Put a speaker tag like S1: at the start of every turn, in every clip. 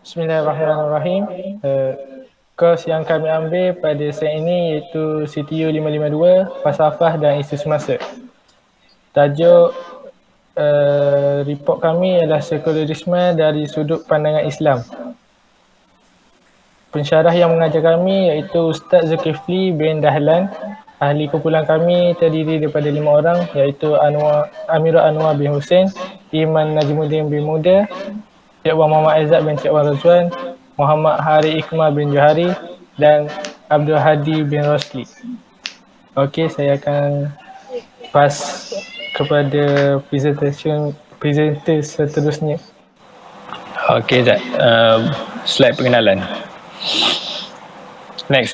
S1: Bismillahirrahmanirrahim. Uh, Kos yang kami ambil pada set ini iaitu CTU 552, Falsafah dan Isu Semasa. Tajuk report kami ialah sekularisme dari sudut pandangan Islam. Pensyarah yang mengajar kami iaitu Ustaz Zulkifli bin Dahlan. Ahli kumpulan kami terdiri daripada 5 orang iaitu Amirul Anwar bin Hussein, Iman Najmuddin bin Muda, Cik Wan Muhammad Aizat bin Cik Wan Razwan, Muhammad Hari Ikmal bin Johari dan Abdul Hadi bin Rosli. Okey, saya akan pass kepada presenter seterusnya.
S2: Okey, Zat. Slide pengenalan. Next.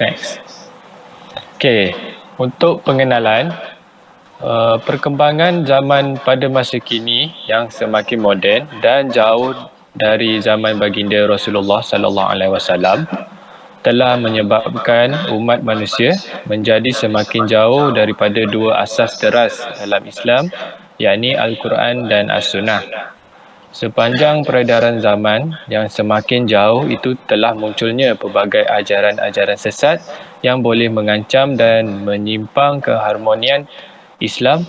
S2: Okey, untuk pengenalan, perkembangan zaman pada masa kini yang semakin moden dan jauh dari zaman baginda Rasulullah sallallahu alaihi wasallam telah menyebabkan umat manusia menjadi semakin jauh daripada dua asas teras dalam Islam, yakni Al-Quran dan As-Sunnah. Sepanjang peredaran zaman yang semakin jauh itu telah munculnya pelbagai ajaran-ajaran sesat yang boleh mengancam dan menyimpang keharmonian Islam,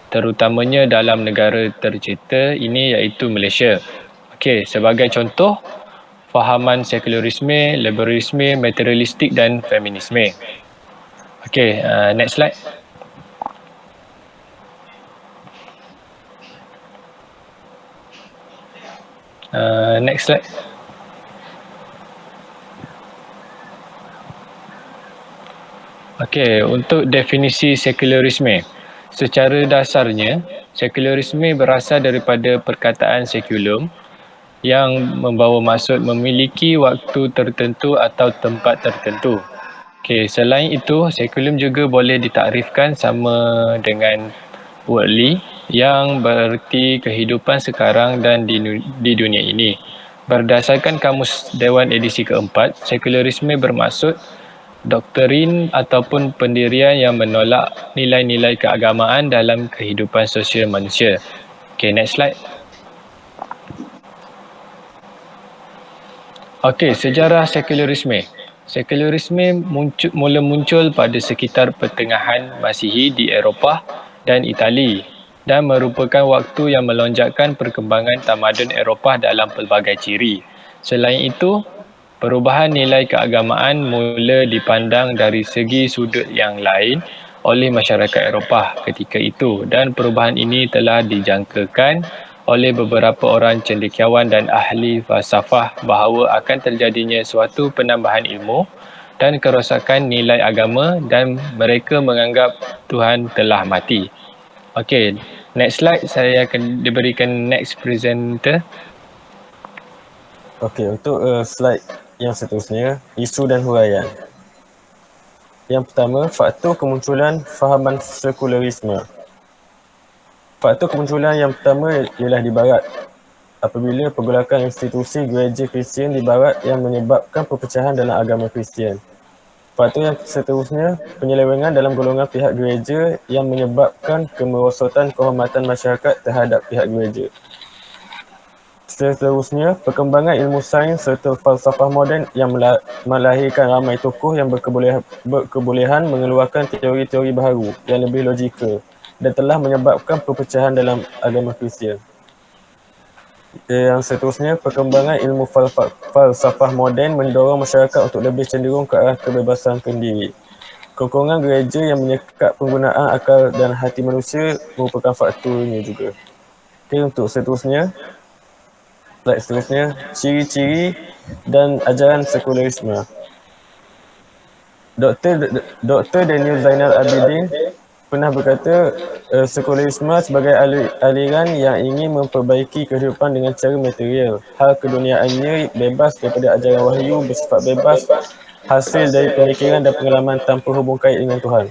S2: terutamanya dalam negara tercipta ini iaitu Malaysia. Okey, sebagai contoh, fahaman sekularisme, liberalisme, materialistik dan feminisme. Okey, next slide. Next slide. Okey, untuk definisi sekularisme. Secara dasarnya, sekularisme berasal daripada perkataan sekulum yang membawa maksud memiliki waktu tertentu atau tempat tertentu. Okey, selain itu, sekulum juga boleh ditakrifkan sama dengan worldly yang bererti kehidupan sekarang dan di dunia ini. Berdasarkan Kamus Dewan edisi keempat, sekularisme bermaksud doktrin ataupun pendirian yang menolak nilai-nilai keagamaan dalam kehidupan sosial manusia. Okay, next slide. Okey, sejarah sekularisme. Sekularisme mula muncul pada sekitar pertengahan Masihi di Eropah dan Itali dan merupakan waktu yang melonjakkan perkembangan tamadun Eropah dalam pelbagai ciri. Selain itu, perubahan nilai keagamaan mula dipandang dari segi sudut yang lain oleh masyarakat Eropah ketika itu dan perubahan ini telah dijangkakan oleh beberapa orang cendekiawan dan ahli falsafah bahawa akan terjadinya suatu penambahan ilmu dan kerosakan nilai agama dan mereka menganggap Tuhan telah mati. Okey, next slide saya akan diberikan next presenter.
S3: Okey, untuk slide yang seterusnya, isu dan huraian. Yang pertama, faktor kemunculan fahaman sekularisme. Faktor kemunculan yang pertama ialah di Barat, apabila pergolakan institusi gereja Kristian di Barat yang menyebabkan perpecahan dalam agama Kristian. Faktor yang seterusnya, penyelewengan dalam golongan pihak gereja yang menyebabkan kemerosotan kehormatan masyarakat terhadap pihak gereja. Seterusnya, perkembangan ilmu sains serta falsafah moden yang melahirkan ramai tokoh yang berkebolehan mengeluarkan teori-teori baharu yang lebih logikal dan telah menyebabkan perpecahan dalam agama Kristian. Yang seterusnya, perkembangan ilmu falsafah moden mendorong masyarakat untuk lebih cenderung ke arah kebebasan pendiri. Kekongan gereja yang menyekat penggunaan akal dan hati manusia merupakan faktornya juga. Okay, untuk seterusnya, slide seterusnya, ciri-ciri dan ajaran sekularisme. Dr. Daniel Zainal Abidin pernah berkata, sekularisme sebagai aliran yang ingin memperbaiki kehidupan dengan cara material. Hal keduniaannya bebas daripada ajaran wahyu, bersifat bebas, hasil dari pemikiran dan pengalaman tanpa hubung kait dengan Tuhan.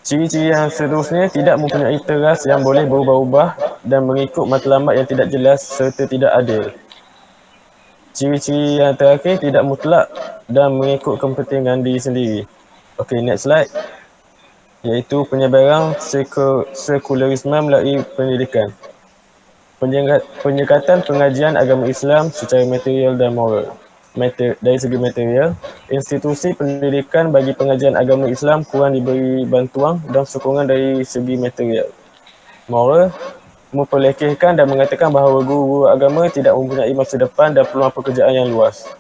S3: Ciri-ciri yang seterusnya, tidak mempunyai teras yang boleh berubah-ubah dan mengikut matlamat yang tidak jelas serta tidak adil. Ciri-ciri yang terakhir, tidak mutlak dan mengikut kepentingan diri sendiri. Okey, next slide. Iaitu penyebaran sekularisme melalui pendidikan. Penyekatan pengajian agama Islam secara material dan moral. Dari segi material, institusi pendidikan bagi pengajian agama Islam kurang diberi bantuan dan sokongan dari segi material. Moral, memperlekehkan dan mengatakan bahawa guru-guru agama tidak mempunyai masa depan dan peluang pekerjaan yang luas.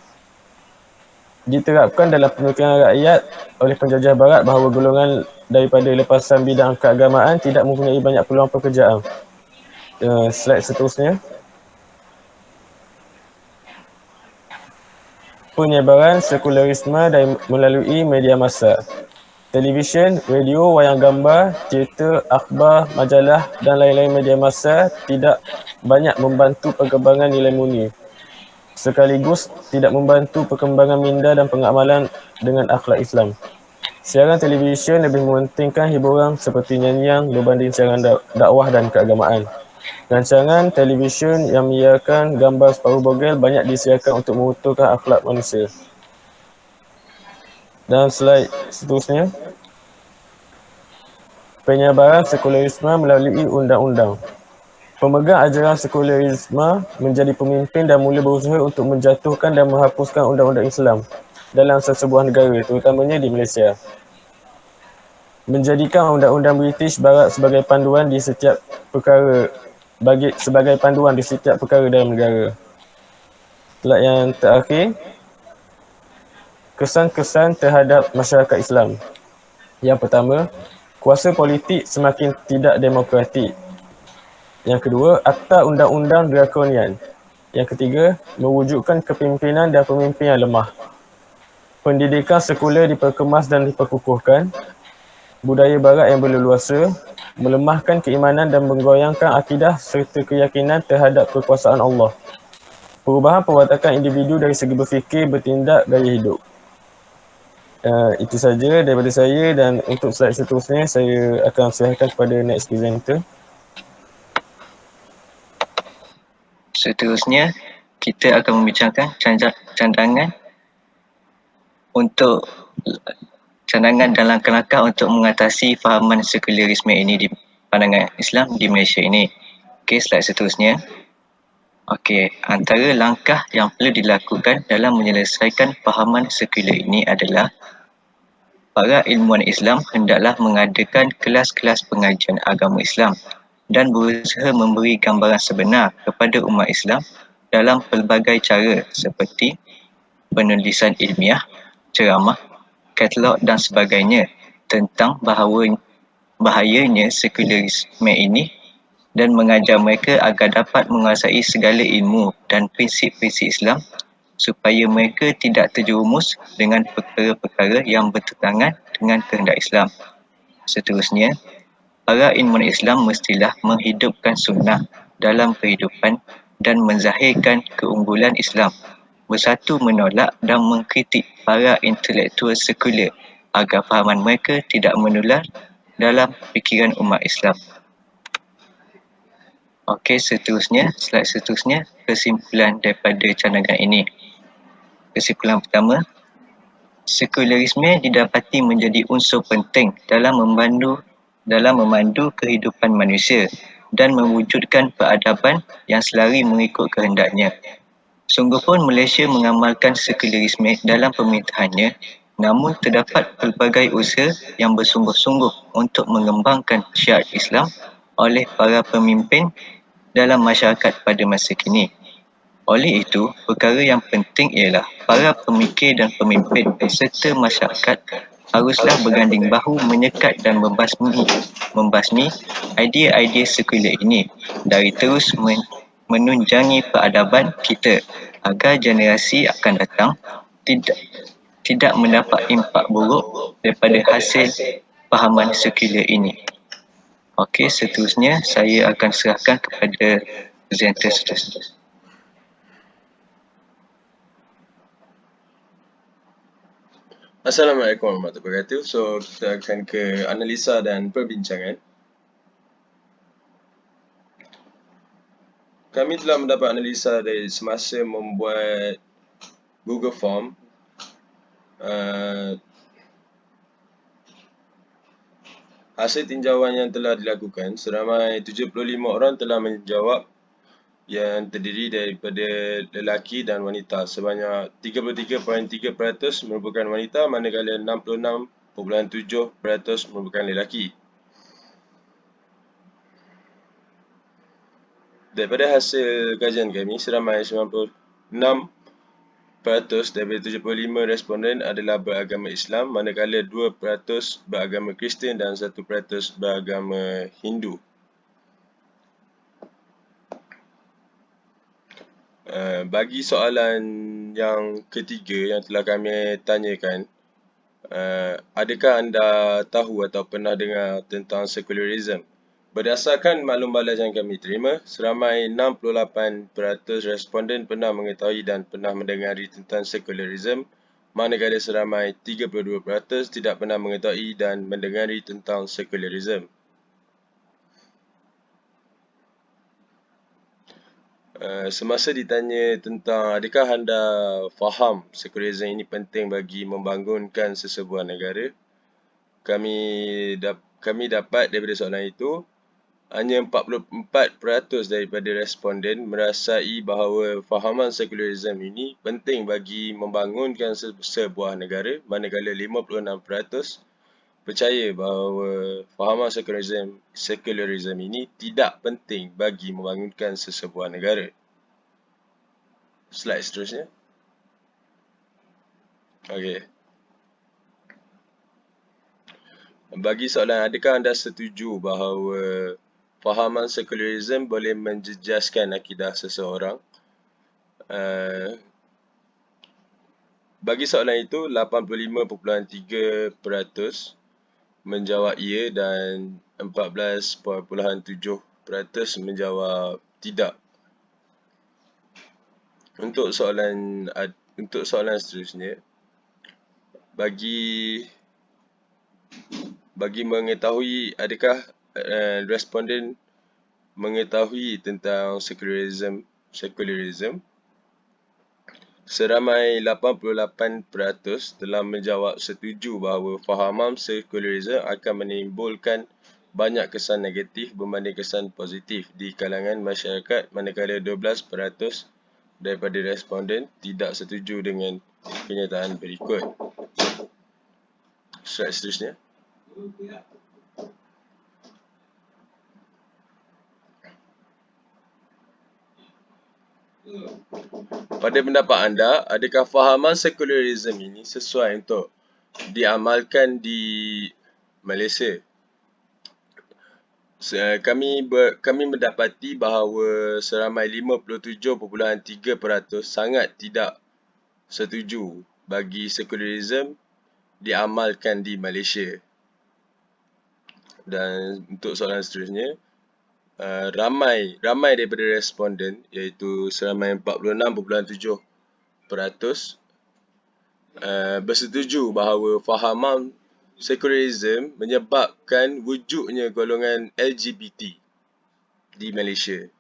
S3: Diterapkan dalam pemikiran rakyat oleh penjajah barat bahawa golongan daripada lepasan bidang keagamaan tidak mempunyai banyak peluang pekerjaan. Slide seterusnya. Penyebaran sekularisme melalui media massa. Televisyen, radio, wayang gambar, teater, akhbar, majalah dan lain-lain media massa tidak banyak membantu perkembangan nilai murni, sekaligus tidak membantu perkembangan minda dan pengamalan dengan akhlak Islam. Siaran televisyen lebih mementingkan hiburan seperti nyanyian berbanding siaran dakwah dan keagamaan. Rancangan televisyen yang menyiarkan gambar separuh bogel banyak disiarkan untuk mengutuhkan akhlak manusia. Dan slide seterusnya. Penyebaran sekularisme melalui undang-undang. Pemegang ajaran sekularisme menjadi pemimpin dan mula berusaha untuk menjatuhkan dan menghapuskan undang-undang Islam dalam sesebuah negara, terutamanya di Malaysia. Menjadikan undang-undang British Barat sebagai panduan di setiap perkara dalam negara. Slide yang terakhir. Kesan-kesan terhadap masyarakat Islam. Yang pertama, kuasa politik semakin tidak demokratik. Yang kedua, akta undang-undang drakonian. Yang ketiga, mewujudkan kepimpinan dan pemimpin yang lemah. Pendidikan sekular diperkemas dan diperkukuhkan. Budaya barat yang berleluasa, melemahkan keimanan dan menggoyangkan akidah serta keyakinan terhadap kekuasaan Allah. Perubahan perwatakan individu dari segi berfikir, bertindak, gaya hidup. Itu saja daripada saya, dan untuk slide seterusnya saya akan serahkan kepada next presenter.
S4: Seterusnya, kita akan membincangkan cadangan dan langkah-langkah untuk mengatasi fahaman sekularisme ini di pandangan Islam di Malaysia ini. Okey, slide seterusnya. Okey, antara langkah yang perlu dilakukan dalam menyelesaikan fahaman sekular ini adalah para ilmuwan Islam hendaklah mengadakan kelas-kelas pengajian agama Islam dan berusaha memberi gambaran sebenar kepada umat Islam dalam pelbagai cara seperti penulisan ilmiah, ceramah, katalog dan sebagainya tentang bahayanya sekularisme ini dan mengajar mereka agar dapat menguasai segala ilmu dan prinsip-prinsip Islam supaya mereka tidak terjerumus dengan perkara-perkara yang bertentangan dengan kehendak Islam. Seterusnya, para ilmuwan Islam mestilah menghidupkan sunnah dalam kehidupan dan menzahirkan keunggulan Islam, bersatu menolak dan mengkritik para intelektual sekular agar fahaman mereka tidak menular dalam fikiran umat Islam. Okey, seterusnya, slide seterusnya, kesimpulan daripada cadangan ini. Kesimpulan pertama, sekularisme didapati menjadi unsur penting dalam memandu kehidupan manusia dan mewujudkan peradaban yang selari mengikut kehendaknya. Sungguh pun Malaysia mengamalkan sekularisme dalam pemerintahannya, namun terdapat pelbagai usaha yang bersungguh-sungguh untuk mengembangkan syiar Islam oleh para pemimpin dalam masyarakat pada masa kini. Oleh itu, perkara yang penting ialah para pemikir dan pemimpin serta masyarakat haruslah berganding bahu menyekat dan membasmi idea-idea sekular ini dari terus menunjangi peradaban kita agar generasi akan datang tidak mendapat impak buruk daripada hasil fahaman sekular ini. Okey, seterusnya saya akan serahkan kepada presenter seterusnya.
S5: Assalamualaikum warahmatullahi wabarakatuh. So, kita akan ke analisa dan perbincangan. Kami telah mendapat analisa dari semasa membuat Google Form. Hasil tinjauan yang telah dilakukan, seramai 75 orang telah menjawab yang terdiri daripada lelaki dan wanita. Sebanyak 33.3% merupakan wanita, manakala 66.7% merupakan lelaki. Daripada hasil kajian kami, seramai 96% daripada 75 responden adalah beragama Islam, manakala 2% beragama Kristian dan 1% beragama Hindu. Bagi soalan yang ketiga yang telah kami tanyakan, adakah anda tahu atau pernah dengar tentang sekularisme? Berdasarkan maklum balas yang kami terima, seramai 68% responden pernah mengetahui dan pernah mendengari tentang sekularisme, manakala seramai 32% tidak pernah mengetahui dan mendengari tentang sekularisme. Semasa ditanya tentang adakah anda faham sekularisme ini penting bagi membangunkan sesebuah negara, kami dapat daripada soalan itu, hanya 44% daripada responden merasai bahawa fahaman sekularisme ini penting bagi membangunkan sebuah negara, manakala 56% percaya bahawa fahaman sekularisme ini tidak penting bagi membangunkan sesebuah negara. Slide seterusnya. Okey. Bagi soalan, adakah anda setuju bahawa fahaman sekularisme boleh menjejaskan akidah seseorang? Bagi soalan itu, 85.3% menjawab ya dan 14.7% menjawab tidak. Untuk soalan seterusnya, bagi mengetahui adakah responden mengetahui tentang sekularisme, seramai 88% telah menjawab setuju bahawa fahaman sekularisme akan menimbulkan banyak kesan negatif berbanding kesan positif di kalangan masyarakat, manakala 12% daripada responden tidak setuju dengan kenyataan berikut. Slide seterusnya. Pada pendapat anda, adakah fahaman sekularisme ini sesuai untuk diamalkan di Malaysia? Kami mendapati bahawa seramai 57.3% sangat tidak setuju bagi sekularisme diamalkan di Malaysia. Dan untuk soalan seterusnya, ramai daripada responden, iaitu seramai 46.7% bersetuju bahawa fahaman sekularisme menyebabkan wujudnya golongan LGBT di Malaysia.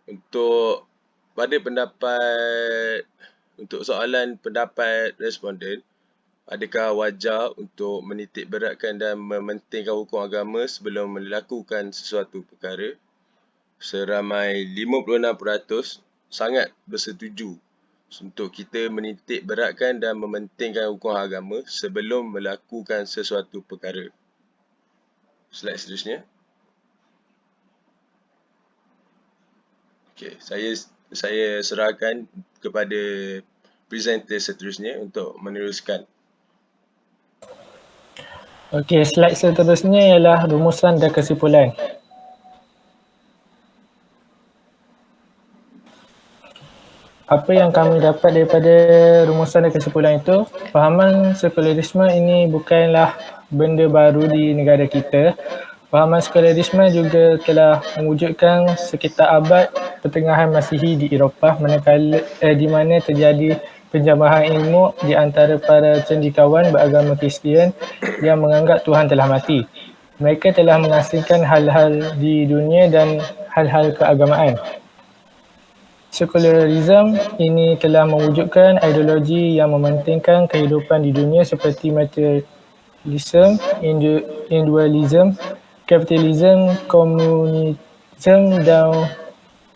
S5: Untuk soalan pendapat responden, adakah wajar untuk menitik beratkan dan mementingkan hukum agama sebelum melakukan sesuatu perkara? Seramai 56% sangat bersetuju untuk kita menitik beratkan dan mementingkan hukum agama sebelum melakukan sesuatu perkara. Slide seterusnya. Okey, saya serahkan kepada presenter seterusnya untuk meneruskan.
S1: Okey, slide seterusnya ialah rumusan dan kesimpulan. Apa yang kami dapat daripada rumusan dan kesimpulan itu, fahaman sekularisme ini bukanlah benda baru di negara kita. Fahaman sekularisme juga telah mewujudkan sekitar abad pertengahan Masihi di Eropah, di mana terjadi penjamahan ilmu di antara para cendekiawan beragama Kristian yang menganggap Tuhan telah mati. Mereka telah mengasingkan hal-hal di dunia dan hal-hal keagamaan. Sekularisme ini telah mewujudkan ideologi yang mementingkan kehidupan di dunia seperti materialisme, individualisme, kapitalisme, komunisme dan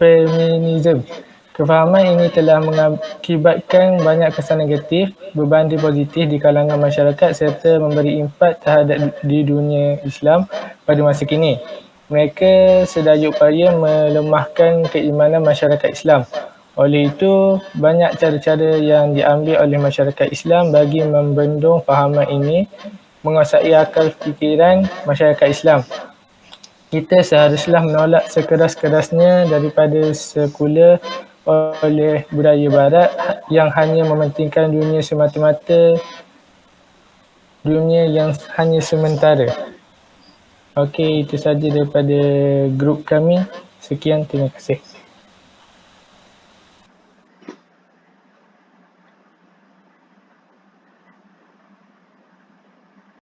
S1: feminisme. Kefahaman ini telah mengakibatkan banyak kesan negatif berbanding positif di kalangan masyarakat serta memberi impak terhadap di dunia Islam pada masa kini. Mereka sedaya upaya melemahkan keimanan masyarakat Islam. Oleh itu, banyak cara-cara yang diambil oleh masyarakat Islam bagi membendung fahaman ini menguasai akal fikiran masyarakat Islam. Kita seharusnya menolak sekeras-kerasnya daripada sekular oleh budaya barat yang hanya mementingkan dunia semata-mata, dunia yang hanya sementara. Okey, itu saja daripada grup kami. Sekian, terima kasih.